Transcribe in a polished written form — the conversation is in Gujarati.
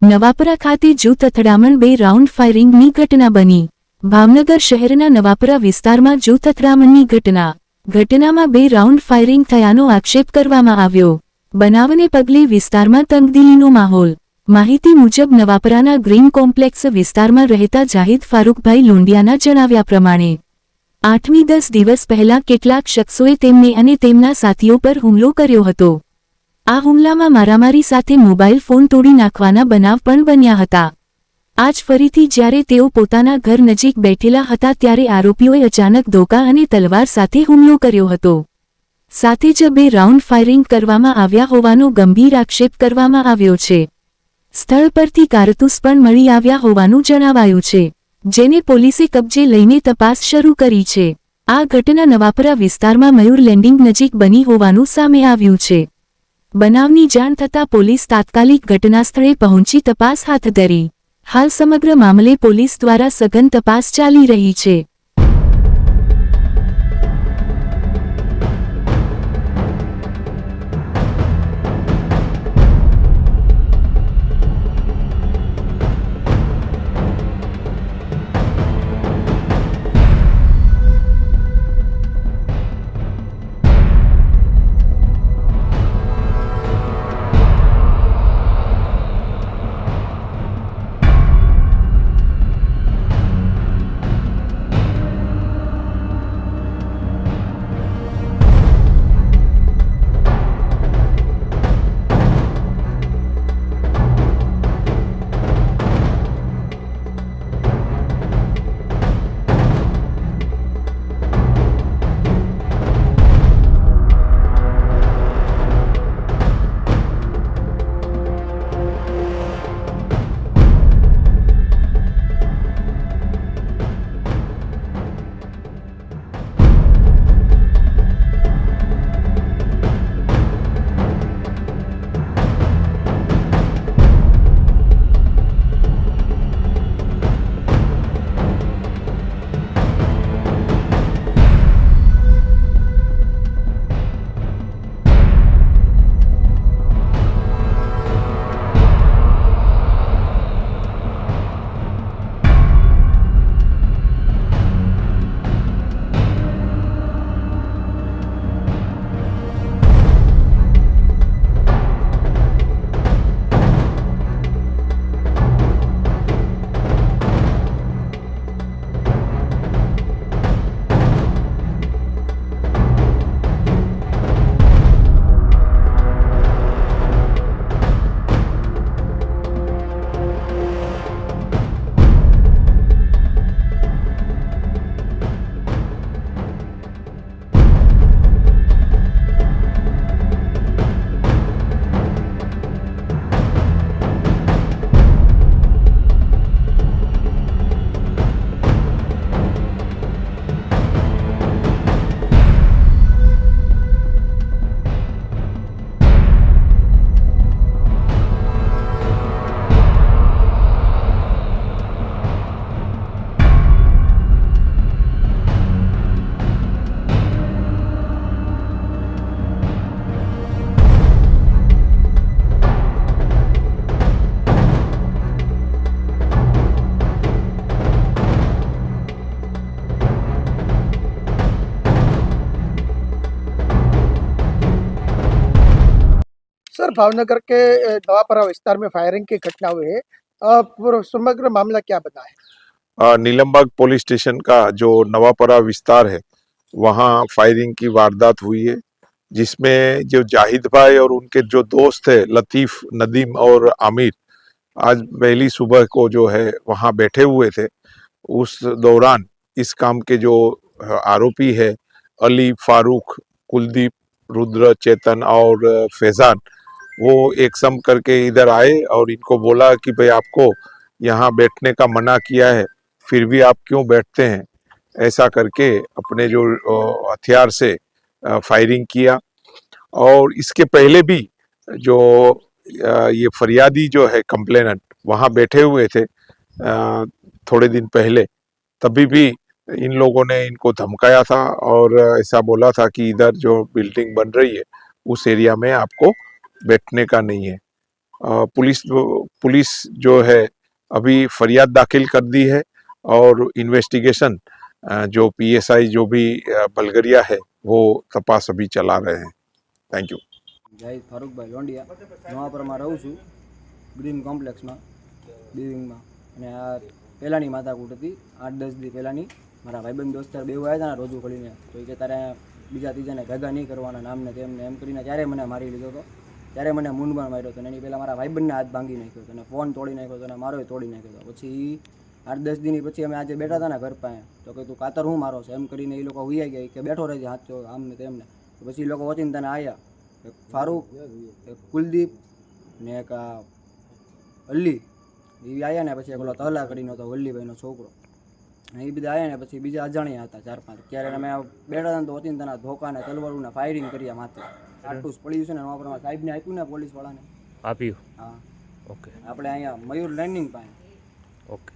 નવાપરા ખાતે જૂથ અથડામણ 2 રાઉન્ડ ફાયરિંગની ઘટના બની. ભાવનગર શહેરના નવાપરા વિસ્તારમાં જૂથ અથડામણની ઘટનામાં 2 રાઉન્ડ ફાયરિંગ થયાનો આક્ષેપ કરવામાં આવ્યો. બનાવને પગલે વિસ્તારમાં તંગદિલીનો માહોલ. માહિતી મુજબ નવાપરાના ગ્રીન કોમ્પ્લેક્સ વિસ્તારમાં રહેતા જાહિદ ફારૂકભાઈ લોંડિયાના જણાવ્યા પ્રમાણે 8-10 દિવસ પહેલા કેટલાક શખ્સોએ તેમને અને તેમના સાથીઓ પર હુમલો કર્યો હતો. આ હુમલામાં મારામારી સાથે મોબાઈલ ફોન તોડી નાખવાના બનાવ પણ બન્યા હતા. આજ ફરીથી જ્યારે તેઓ પોતાના ઘર નજીક બેઠેલા હતા ત્યારે આરોપીઓએ અચાનક ધોકા અને તલવાર સાથે હુમલો કર્યો હતો. સાથે જ 2 રાઉન્ડ ફાયરિંગ કરવામાં આવ્યા હોવાનો ગંભીર આક્ષેપ કરવામાં આવ્યો છે. સ્થળ પરથી કારતૂસ પણ મળી આવ્યા હોવાનું જણાવાયું છે, જેને પોલીસે કબજે લઈને તપાસ શરૂ કરી છે. આ ઘટના નવાપરા વિસ્તારમાં મયુર લેન્ડિંગ નજીક બની હોવાનું સામે આવ્યું છે. બનાવની જાણ થતાં પોલીસ તાત્કાલિક ઘટનાસ્થળે પહોંચી તપાસ હાથ ધરી. હાલ સમગ્ર મામલે પોલીસ દ્વારા સઘન તપાસ ચાલી રહી છે. सर, भावनगर के नवापरा विस्तार में फायरिंग की घटना हुई है। पूरा समग्र मामला क्या बना है? नीलमबाग पुलिस स्टेशन का जो नवापरा विस्तार है वहाँ फायरिंग की वारदात हुई है, जिसमें जो जाहिद भाई और उनके जो दोस्त है लतीफ, नदीम और आमिर आज पहली सुबह को जो है वहाँ बैठे हुए थे। उस दौरान इस काम के जो आरोपी है अली, फारूक, कुलदीप, रुद्र, चेतन और फैजान, वो एक सम करके इधर आए और इनको बोला कि भाई आपको यहाँ बैठने का मना किया है, फिर भी आप क्यों बैठते हैं, ऐसा करके अपने जो हथियार से फायरिंग किया। और इसके पहले भी जो ये फरियादी जो है कंप्लेनेंट वहाँ बैठे हुए थे थोड़े दिन पहले, तभी भी इन लोगों ने इनको धमकाया था और ऐसा बोला था कि इधर जो बिल्डिंग बन रही है उस एरिया में आपको बैठने का नहीं है। पुलिस जो है अभी फरियाद दाखिल कर दी है और इन्वेस्टिगेशन जो पीएसआई जो भी बलगरिया है वो तपास अभी चला रहे हैं. Thank you. જાહિદ ફારૂકભાઈ લોંડિયા નવાપરમાં રહું છું ગ્રીન કોમ્પ્લેક્સમાં બી વિંગમાં. અને આ પહેલાંની માથાકૂટ હતી 8-10 દી પહેલાંની. મારા ભાઈબંધ દોસ્તાર બેવ આવ્યા હતા ને રોજુ ખોલીને, તો એ કે તારે બીજા ત્રીજાને ભેગા નહીં કરવાના નામને તેમને એમ કરીને ત્યારે મને મારી લીધો હતો. ત્યારે મને મૂંઢમાં માર્યો હતો ને એની પહેલાં મારા ભાઈબંધને હાથ ભાંગી નાખ્યો હતો અને ફોન તોડી નાખ્યો હતો અને મારોય તોડી નાખ્યો હતો. પછી 8-10 દીની પછી અમે આજે બેઠા હતા ને ઘર પાસે, તો કે તું કાતર હું મારો છે એમ કરીને એ લોકો ઉઈ ગયા કે બેઠો રહેજે હાથ તો આમ ને તેમને. તો પછી એ લોકો ઓચિંતાને આવ્યા, એક ફારૂક, એક કુલદીપ ને એક અલ્લી, એ આવ્યા ને પછી એક ઓલો તહલા કરીને હતો વલ્લીભાઈનો છોકરો, એ બધા આવ્યા ને પછી બીજા અજાણ્યા હતા 4-5. ત્યારે અમે બેઠા હતા ને તો ઓચિંતાના ધોકા ને તલવારોના ફાયરિંગ કર્યા માથે. આટલું પડ્યું છે ને નવાપરામાં સાહેબને આપ્યું ને પોલીસવાળાને આપ્યું. હા ઓકે આપણે અહીંયા મયુર લેન્ડિંગ પાસે. ઓકે.